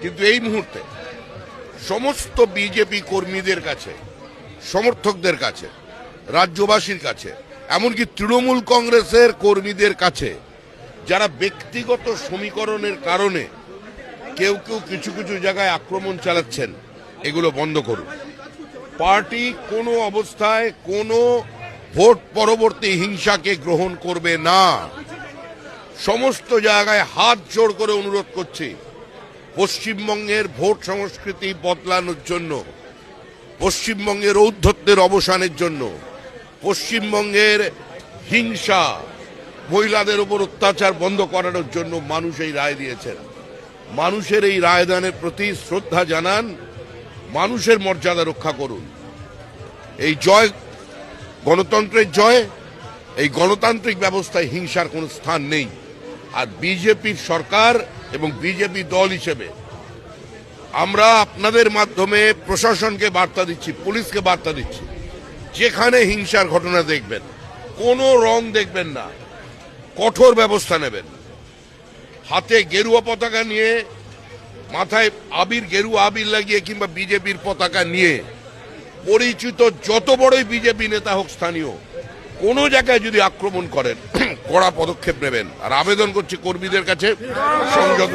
কিন্তু এই মুহূর্তে সমস্ত বিজেপি কর্মীদের কাছে, সমর্থকদের কাছে, রাজ্যবাসীর কাছে, এমনকি তৃণমূল কংগ্রেসের কর্মীদের কাছে, যারা ব্যক্তিগত সমীকরণের কারণে কেউ কেউ কিছু কিছু জায়গায় আক্রমণ চালাচ্ছেন, এগুলো বন্ধ করুন। পার্টি কোনো অবস্থায় কোনো ভোট পরবর্তী হিংসাকে গ্রহণ করবে না। সমস্ত জায়গায় হাত জোড় করে অনুরোধ করছি, পশ্চিমবঙ্গের ভোট সংস্কৃতি বদলানোর জন্য, পশ্চিমবঙ্গের ঔদ্ধত্যের অবসানের জন্য, পশ্চিমবঙ্গের হিংসা, মহিলাদের উপর অত্যাচার বন্ধ করানোর জন্য মানুষ এই রায় দিয়েছেন। মানুষের এই রায়দানের প্রতি শ্রদ্ধা জানান, মানুষের মর্যাদা রক্ষা করুন। এই জয় গণতন্ত্রের জয়। এই গণতান্ত্রিক ব্যবস্থায় হিংসার কোনো স্থান নেই। আর বিজেপির সরকার এবং বিজেপি দল হিসেবে আমরা আপনাদের মাধ্যমে প্রশাসনকে বার্তা দিচ্ছি, পুলিশকে বার্তা দিচ্ছি, যেখানে হিংসার ঘটনা দেখবেন, কোনো রং দেখবেন না, কঠোর ব্যবস্থা নেবেন। হাতে গেরুয়া পতাকা নিয়ে, মাথায় গেরুয়া আবির লাগিয়ে কিংবা বিজেপির পতাকা নিয়ে পরিচিত যত বড়ই বিজেপি নেতা হোক, স্থানীয় কোনো জায়গায় যদি আক্রমণ করেন, কড়া পদক্ষেপ নেবেন। আর আবেদন করছি কর্মীদের কাছে সংযত